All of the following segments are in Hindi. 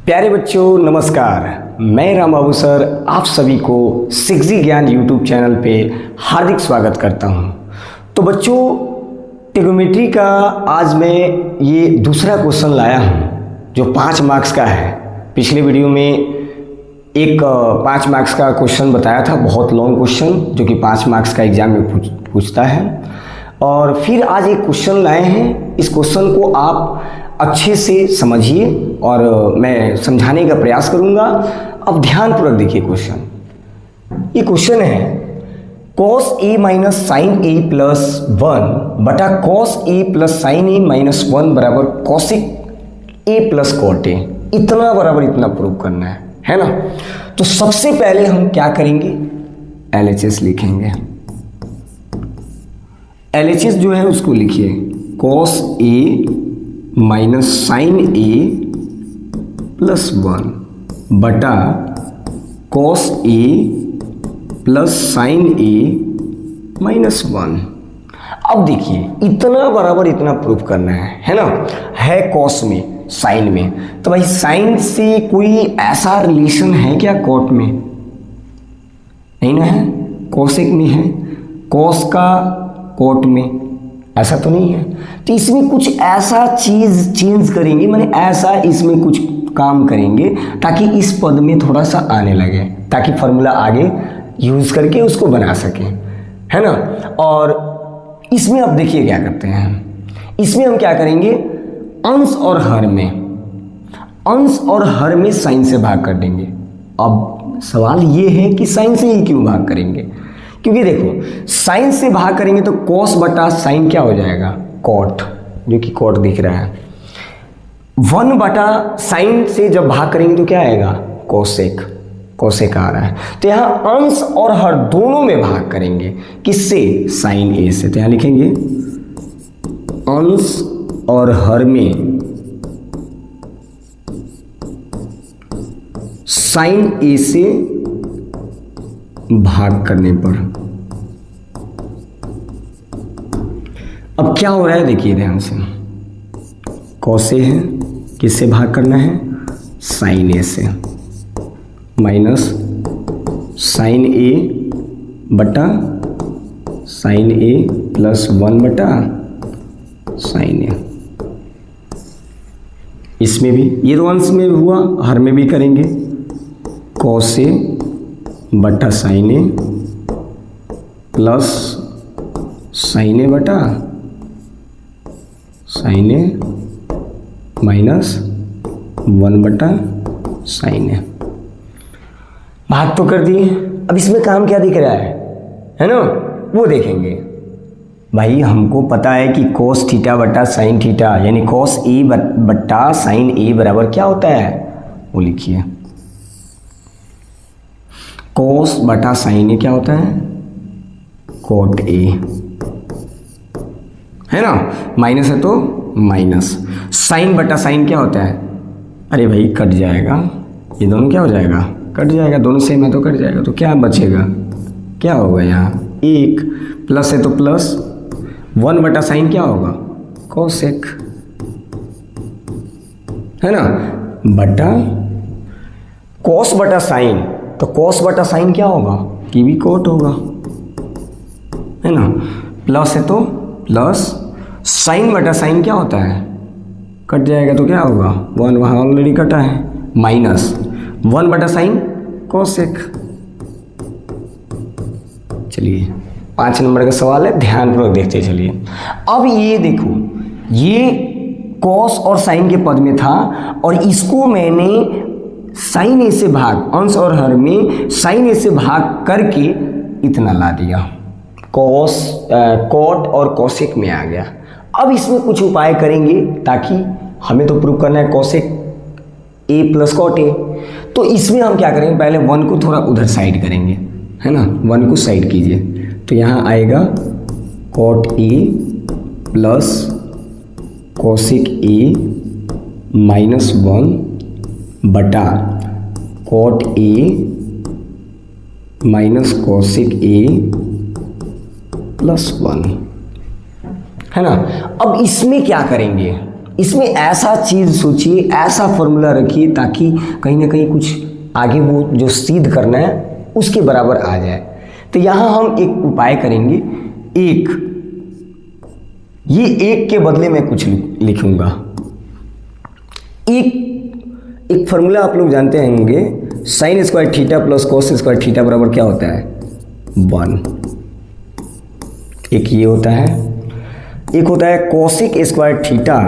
प्यारे बच्चों नमस्कार। मैं राम बाबू सर आप सभी को 6G ज्ञान यूट्यूब चैनल पे हार्दिक स्वागत करता हूं। तो बच्चों ट्रिग्नोमेट्री का आज मैं ये दूसरा क्वेश्चन लाया हूं जो 5 मार्क्स का है। पिछले वीडियो में एक 5 मार्क्स का क्वेश्चन बताया था, बहुत लॉन्ग क्वेश्चन जो कि 5 मार्क्स का एग्जाम में पूछता है। और फिर आज एक क्वेश्चन लाए हैं। इस क्वेश्चन को आप अच्छे से समझिए और मैं समझाने का प्रयास करूंगा। अब ध्यानपूर्वक देखिए क्वेश्चन। ये क्वेश्चन है cos a minus sine a plus 1 बटा cos a plus sine a minus 1 बराबर cosec a plus cot a, इतना बराबर इतना प्रूव करना है ना। तो सबसे पहले हम क्या करेंगे, LHS लिखेंगे। LHS जो है उसको लिखिए cos a minus sine a plus 1 बटा cos a plus sine a minus 1। अब देखिए इतना बराबर इतना प्रूफ करना है ना। है cos में साइन में, तो भाई साइन से कोई ऐसा रिलेशन है क्या कॉट में? नहीं ना है, कोसेक में है, cos का कॉट में, ऐसा तो नहीं है। तो इसमें कुछ ऐसा चीज चेंज करेंगे, माने ऐसा इसमें कुछ काम करेंगे ताकि इस पद में थोड़ा सा आने लगे, ताकि फॉर्मूला आगे यूज करके उसको बना सकें, है ना। और इसमें अब देखिए क्या करते हैं। इसमें हम क्या करेंगे, अंश और हर में साइन से भाग कर देंगे। अब सवाल ये है कि साइन से ही क्यों भाग करेंगे, क्योंकि देखो साइन से भाग करेंगे तो cos बटा साइन क्या हो जाएगा, कॉट, जो कि कॉट दिख रहा है। 1 बटा साइन से जब भाग करेंगे तो क्या आएगा, कोसेक आ रहा है। तो यहाँ अंश और हर दोनों में भाग करेंगे, किससे, साइन ए से। तो यहाँ लिखेंगे अंश और हर में साइन ए से भाग करने पर। अब क्या हो रहा है देखिए ध्यान से, cos ए है, किससे भाग करना है, साइन ए से, माइनस साइन ए बटा साइन ए प्लस 1 बटा साइन ए। इसमें भी ये तो अंश में हुआ, हर में भी करेंगे cos ए बटा साइन ए प्लस साइन ए बटा साइन ए माइनस 1 बटा साइन ए। भाग तो कर दिए। अब इसमें काम क्या दिख रहा है ना, वो देखेंगे। भाई हमको पता है कि cos थीटा बटा साइन थीटा यानी cos ए बटा साइन ए बराबर क्या होता है, वो लिखिए cos बटा साइन ए क्या होता है, cot ए, है ना। माइनस है तो माइनस, साइन बटा साइन क्या होता है, अरे भाई कट जाएगा, ये दोनों क्या हो जाएगा, कट जाएगा, दोनों सेम है तो कट जाएगा। तो क्या बचेगा, क्या होगा यहाँ, 1 प्लस है तो प्लस, 1 बटा साइन क्या होगा, कोसेक, है ना, बटा cos बटा साइन, तो cos बटा साइन क्या होगा, कि भी कोट होगा, है ना। प्लस है तो प्लस, साइन बटा साइन क्या होता है, कट जाएगा तो क्या होगा, 1 वहाँ ऑलरेडी कटा है, माइनस 1 बटा साइन कोसेक। चलिए 5 नंबर का सवाल है, ध्यानपूर्वक देखते चलिए। अब ये देखो, ये cos और साइन के पद में था और इसको मैंने साइन ए से भाग, अंश और हर में साइन ए से भाग करके इतना ला दिया, कॉट और कोसेक में आ गया। अब इसमें कुछ उपाय करेंगे ताकि हमें तो प्रूव करना है cosec a plus cot a. तो इसमें हम क्या करेंगे, पहले 1 को थोड़ा उधर साइड करेंगे, है ना, 1 को साइड कीजिए। तो यहाँ आएगा cot a plus cosec a minus 1 बटा cot a minus cosec a plus 1, है ना। अब इसमें क्या करेंगे, इसमें ऐसा चीज़ सोचिए, ऐसा फॉर्मूला रखिए ताकि कहीं ना कहीं कुछ आगे वो जो सिद्ध करना है उसके बराबर आ जाए। तो यहाँ हम एक उपाय करेंगे, ये एक के बदले में कुछ लिखूंगा। एक फॉर्मूला आप लोग जानते होंगे, sine square theta plus cos square theta बराबर क्या होता है 1। एक ये होता है, एक होता है cosec square theta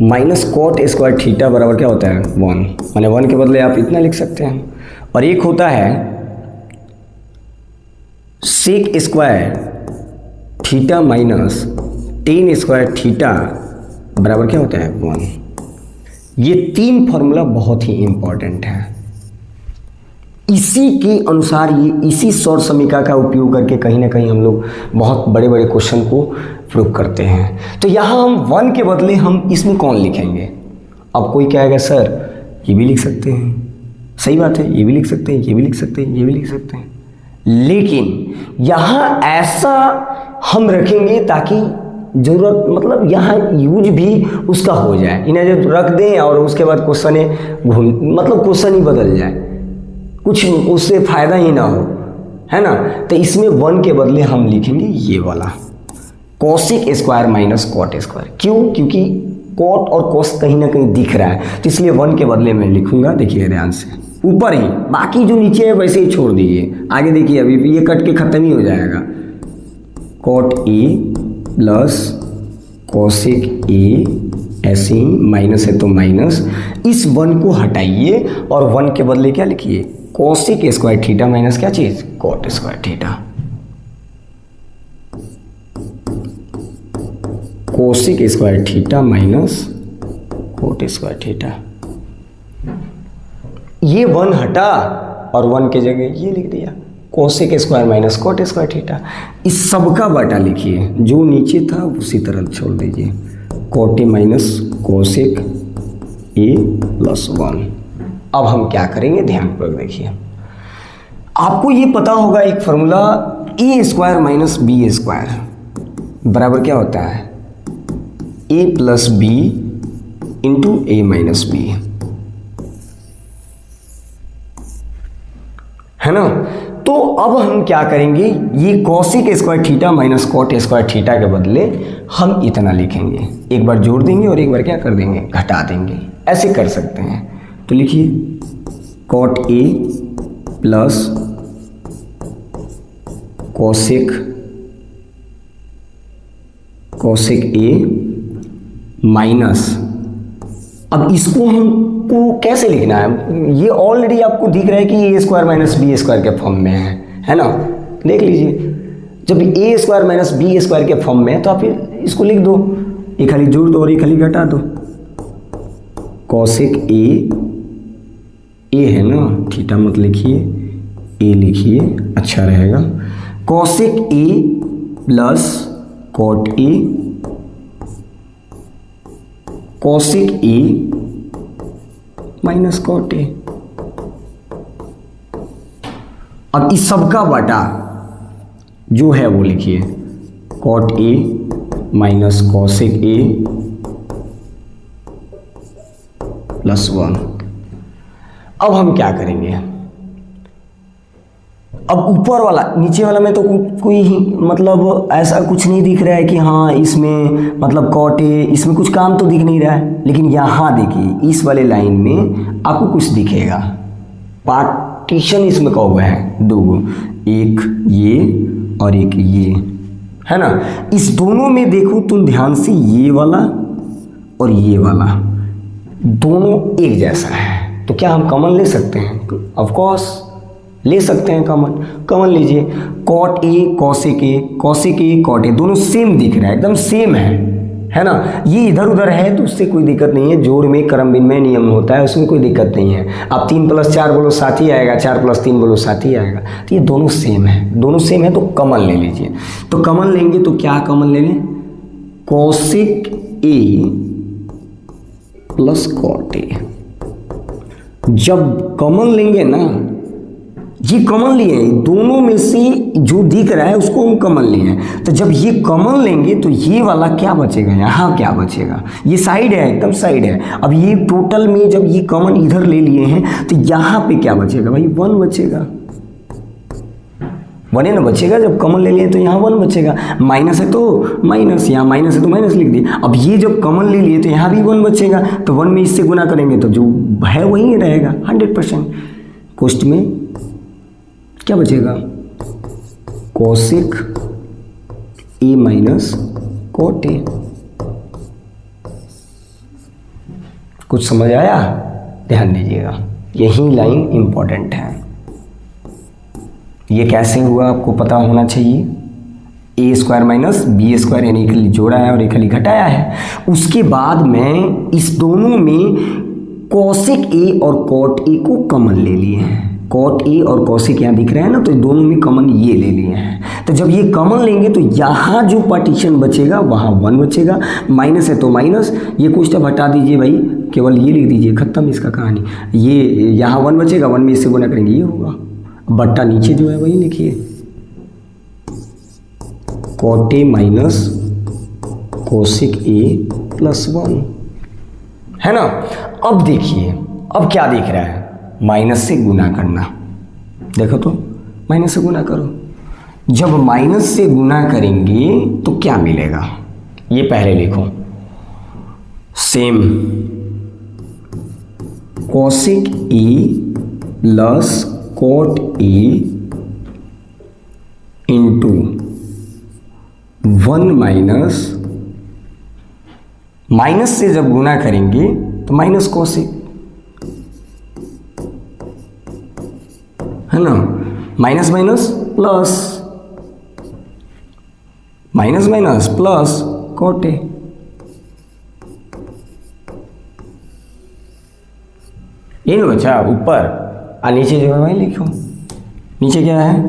minus cot square theta बराबर क्या होता है 1, माने 1 के बदले आप इतना लिख सकते हैं। और एक होता है sec square theta minus tan square theta बराबर क्या होता है 1। ये 3 फॉर्मूला बहुत ही इंपॉर्टेंट है। इसी के अनुसार इसी शॉर्ट समीकरण का उपयोग करके कहीं ना कहीं हम लोग बहुत बड़े बड़े क्वेश्चन को प्रूव करते हैं। तो यहाँ हम 1 के बदले हम इसमें कौन लिखेंगे? अब कोई कहेगा सर ये भी लिख सकते हैं, सही बात है, ये भी लिख सकते हैं, ये भी लिख सकते हैं, ये भी लिख सकते हैं, लेकिन यहाँ ऐसा हम रखेंगे ताकि जरूरत मतलब यहाँ यूज भी उसका हो जाए। इन्हें जब रख दें और उसके बाद क्वेश्चन मतलब क्वेश्चन ही बदल जाए, कुछ उससे फायदा ही ना हो, है ना। तो इसमें 1 के बदले हम लिखेंगे ये वाला cosec square minus cot square. क्यों? क्योंकि कॉट और कोस कहीं ना कहीं दिख रहा है, तो इसलिए 1 के बदले मैं लिखूंगा। देखिए ध्यान से, ऊपर ही, बाकी जो नीचे है वैसे ही छोड़ दीजिए। आगे देखिए, अभी ये कट के खत्म ही हो जाएगा। कॉट ए प्लस कोसिक ए, ऐसे ही माइनस है तो माइनस, इस 1 को हटाइए और 1 के बदले क्या लिखिए कोसिक स्क्वायर थीटा माइनस क्या चीज cot square theta. Cosec square theta minus cot square theta. ये 1 हटा और 1 के जगह ये लिख दिया cosec square minus cot square theta. इस सब का बटा लिखिए, जो नीचे था उसी तरह छोड़ दीजिए। Cot a minus cosec a plus 1। अब हम क्या करेंगे, ध्यानपूर्वक देखिए। आपको ये पता होगा एक formula, a square minus b square बराबर क्या होता है a plus b into a minus b, है ना। तो अब हम क्या करेंगे, ये cosec square theta minus cot square theta के बदले हम इतना लिखेंगे, एक बार जोड़ देंगे और एक बार क्या कर देंगे घटा देंगे, ऐसे कर सकते हैं। तो लिखिए cot a plus cosec a minus, अब इसको हमको कैसे लिखना है, ये ऑलरेडी आपको दिख रहा है कि ए स्क्वायर माइनस बी स्क्वायर के फॉर्म में है ना। देख लीजिए, जब ए स्क्वायर माइनस बी स्क्वायर के फॉर्म में है तो आप इसको लिख दो, एक खाली जोड़ दो और एक खाली घटा दो। कोसिक ए है ना, थीटा मत लिखिए, ए लिखिए, अच्छा रहेगा। Cosec a plus cot a, cosec a minus cot a. अब इस सब का बटा जो है वो लिखिए cot a minus cosec a plus 1। अब हम क्या करेंगे, अब ऊपर वाला नीचे वाला में तो कोई मतलब ऐसा कुछ नहीं दिख रहा है कि हाँ इसमें मतलब कॉट ए, इसमें कुछ काम तो दिख नहीं रहा है, लेकिन यहाँ देखिए इस वाले लाइन में आपको कुछ दिखेगा, पार्टीशन इसमें का हुआ है 2, एक ये और एक ये, है ना। इस दोनों में देखो तुम ध्यान से, ये वाला और ये वाला दोनों एक जैसा है, तो क्या हम कॉमन ले सकते हैं? ऑफ कोर्स ले सकते हैं कॉमन लीजिए। Cot a cosec a cot a, दोनों सेम दिख रहा है, एकदम सेम है ना। ये इधर उधर है तो उससे कोई दिक्कत नहीं है, जोड़ में क्रम विनिमय नियम होता है, उसमें कोई दिक्कत नहीं है। आप 3 + 4 बोलो 7 ही आएगा, 4 + 3 बोलो 7 ही आएगा। तो ये दोनों सेम है, तो कॉमन ले लीजिए। तो कॉमन लेंगे तो क्या कॉमन ले लें, cosec a plus cot a. जब कॉमन लेंगे ना ये कॉमन लिए हैं, दोनों में से जो दिख रहा है उसको हम कॉमन लिए हैं। तो जब ये कॉमन लेंगे तो ये वाला क्या बचेगा, यहाँ क्या बचेगा, ये साइड है, एकदम साइड है। अब ये टोटल में जब ये कॉमन इधर ले लिए हैं तो यहाँ पे क्या बचेगा भाई, 1 बचेगा। 1 है ना बचेगा, जब कॉमन ले लिए तो यहाँ 1 बचेगा। माइनस है तो माइनस, यहाँ माइनस है तो माइनस लिख दिए। अब ये जब कॉमन ले लिए तो यहाँ भी 1 बचेगा, तो 1 में इससे गुना करेंगे तो जो है वही रहेगा 100%। कोष्ट में क्या बचेगा, cosec a minus cot A. कुछ समझ आया, ध्यान दीजिएगा, यही लाइन इंपॉर्टेंट है। ये कैसे हुआ आपको पता होना चाहिए। ए स्क्वायर माइनस बी स्क्वायर यानी खाली जोड़ा है और एक खाली घटाया है। उसके बाद मैं इस दोनों में कोसेक ए और कोट ए को कॉमन ले लिए हैं। कोट ए और कोसेक यहाँ दिख रहे हैं ना, तो दोनों में कॉमन ये ले लिए हैं। तो जब ये कॉमन लेंगे तो यहाँ जो पार्टीशन बचेगा वहाँ 1 बचेगा। माइनस है तो माइनस, ये कुछ तो हटा दीजिए भाई, केवल ये लिख दीजिए, खत्म इसका कहानी। ये यहाँ 1 बचेगा, 1 में इससे गुना करेंगे ये होगा, बट्टा नीचे जो है वही लिखिए, cot A minus cosec a plus 1 है ना। अब देखिए, अब क्या दिख रहा है, माइनस से गुना करना। देखो तो माइनस से गुना करो। जब माइनस से गुना करेंगे तो क्या मिलेगा, ये पहले लिखो। Same cosec a plus cot A into 1 minus, minus से जब गुना करेंगे तो माइनस कोसेक है ना, minus minus plus, minus minus plus cot A. ये ना बचा ऊपर, और नीचे जो है वही लिखो। नीचे क्या है,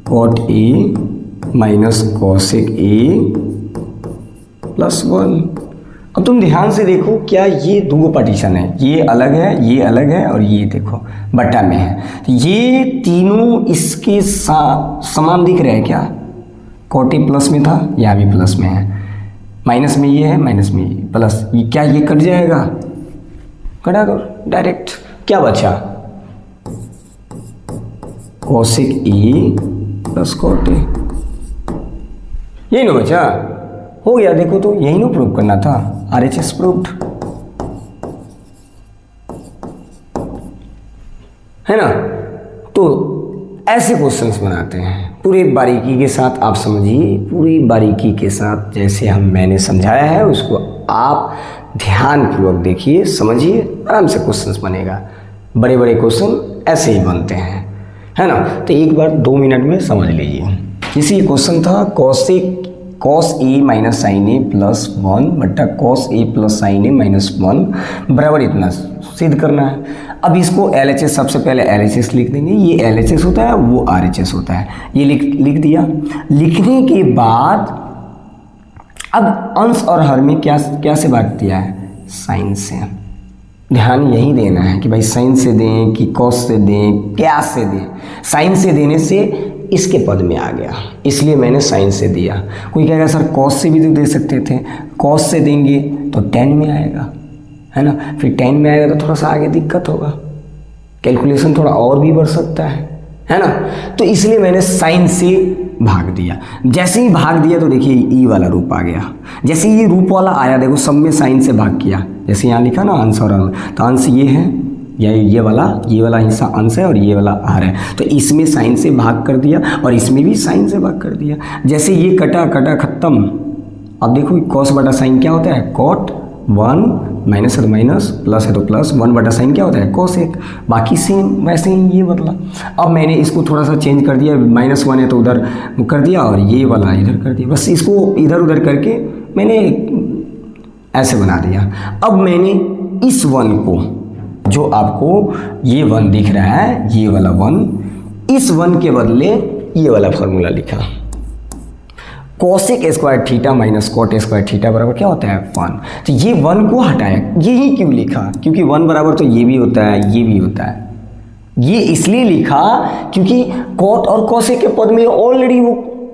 cot A minus cosec a plus 1। अब तुम ध्यान से देखो, क्या ये दो पार्टीशन है, ये अलग है, ये अलग है, और ये देखो बट्टा में है। तो ये तीनों इसके समान दिख रहे हैं क्या, कोट ए प्लस में था, यहाँ भी प्लस में है, माइनस में ये है, माइनस में ये प्लस, ये क्या ये कट जाएगा, कटा दो डायरेक्ट। क्या बचा, cosec a plus cot A, यही ना बचा, हो गया। देखो तो यही ना प्रूव करना था, RHS प्रूव्ड है ना। तो ऐसे क्वेश्चंस बनाते हैं पूरे बारीकी के साथ, आप समझिए पूरी बारीकी के साथ, जैसे मैंने समझाया है उसको आप ध्यानपूर्वक देखिए, समझिए, आराम से क्वेश्चंस बनेगा। बड़े बड़े क्वेश्चन ऐसे ही बनते हैं, है ना। तो एक बार 2 मिनट में समझ लीजिए। किसी क्वेश्चन था cos A minus sine a plus 1 बट्टा cos A plus sine a minus 1 बराबर इतना सिद्ध करना है। अब इसको LHS, सबसे पहले LHS लिख देंगे, ये LHS होता है, वो RHS होता है, ये लिख दिया। लिखने के बाद अब अंश और हर में क्या से भाग दिया है, साइन से। ध्यान यही देना है कि भाई साइन से दें कि कॉस से दें, क्या से दें। साइन से देने से इसके पद में आ गया, इसलिए मैंने साइन से दिया। कोई कहेगा सर कॉस से भी तो दे सकते थे, कॉस से देंगे तो 10 में आएगा, है ना। फिर 10 में आएगा तो थोड़ा सा आगे दिक्कत होगा, कैलकुलेशन थोड़ा और भी बढ़ सकता है ना। तो इसलिए मैंने साइन से भाग दिया। जैसे ही भाग दिया तो देखिए ई वाला रूप आ गया। जैसे ये रूप वाला आया, देखो सब में साइन से भाग किया, जैसे यहाँ लिखा ना अंश और हर, तो अंश ये है, ये वाला हिस्सा अंश है और ये वाला हर है, तो इसमें साइन से भाग कर दिया और इसमें भी साइन से भाग कर दिया। जैसे ये कटा खत्म। अब देखो कॉस बटा साइन क्या होता है, कॉट 1, माइनस है तो माइनस, प्लस है तो प्लस, 1 बटा साइन क्या होता है, कोसेक। बाकी सेम वैसे ही ये बदला। अब मैंने इसको थोड़ा सा चेंज कर दिया, -1 है तो उधर कर दिया और ये वाला इधर कर दिया, बस इसको इधर उधर करके मैंने ऐसे बना दिया। अब मैंने इस 1 को, जो आपको ये 1 दिख रहा है, ये वाला 1, इस 1 के बदले ये वाला फॉर्मूला लिखा, cosec square theta minus cot square theta बराबर क्या होता है, 1। तो ये 1 को हटाया, यही क्यों लिखा, क्योंकि 1 बराबर तो ये भी होता है, ये भी होता है, ये इसलिए लिखा क्योंकि कॉट और कॉसेक के पद में ऑलरेडी वो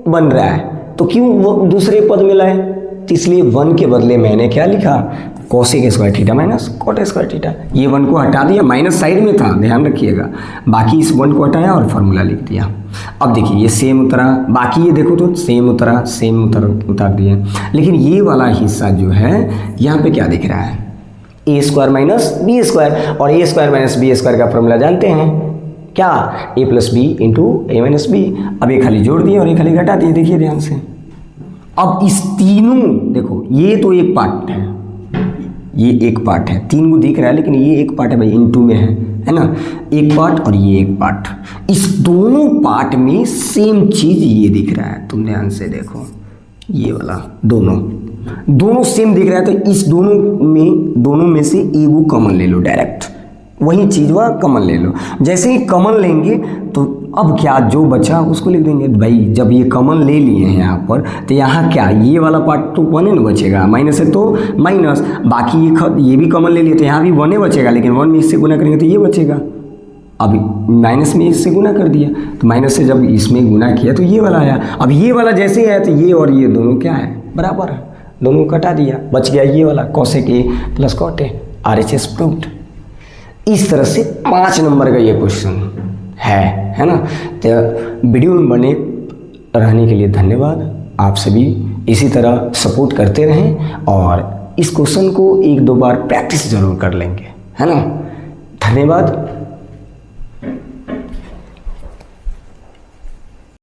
बन रहा है, तो क्यों वो दूसरे पद में लाए, तो इसलिए 1 के बदले मैंने क्या लिखा, cosec square theta minus cot square theta. ये 1 को हटा दिया, माइनस साइड में था, ध्यान रखिएगा, बाकी इस 1 को हटाया और फॉर्मूला लिख दिया। अब देखिए ये सेम उतरा, बाकी ये देखो तो सेम उतरा, सेम उतार दिए, लेकिन ये वाला हिस्सा जो है यहाँ पे क्या दिख रहा है, ए स्क्वायर माइनस बी स्क्वायर, और ए स्क्वायर माइनस बी स्क्वायर का फॉर्मूला जानते हैं क्या, ए plus b into a minus B. अब ये खाली जोड़ दिए और ये खाली घटा दिए, देखिए ध्यान से। अब इस तीनों देखो, ये तो एक पार्ट है, ये एक पार्ट है, 3 को दिख रहा है लेकिन ये एक पार्ट है भाई, इनटू में है ना, एक पार्ट और ये एक पार्ट, इस दोनों पार्ट में सेम चीज ये दिख रहा है, तुम ध्यान से देखो, ये वाला दोनों सेम दिख रहा है, तो इस दोनों में से एगो कॉमन ले लो, डायरेक्ट वही चीज वह कॉमन ले लो। जैसे ही कॉमन लेंगे तो अब क्या जो बचा उसको लिख देंगे भाई, जब ये कॉमन ले लिए हैं यहाँ पर, तो यहाँ क्या ये वाला पार्ट तो 1 ही बचेगा, माइनस है तो माइनस, बाकी ये भी कॉमन ले लिए तो यहाँ भी 1 ही बचेगा, लेकिन 1 में इससे गुना करेंगे तो ये बचेगा। अब माइनस में इससे गुना कर दिया, तो माइनस से जब इसमें गुना किया तो ये वाला आया। अब ये वाला जैसे ही आया तो ये और ये दोनों क्या है, बराबर है, दोनों कटा दिया, बच गया ये वाला cosec a plus cot a, RHS proved. इस तरह से 5 नंबर का ये क्वेश्चन है ना। तो वीडियो में बने रहने के लिए धन्यवाद। आप सभी इसी तरह सपोर्ट करते रहें और इस क्वेश्चन को 1-2 बार प्रैक्टिस जरूर कर लेंगे, है ना। धन्यवाद।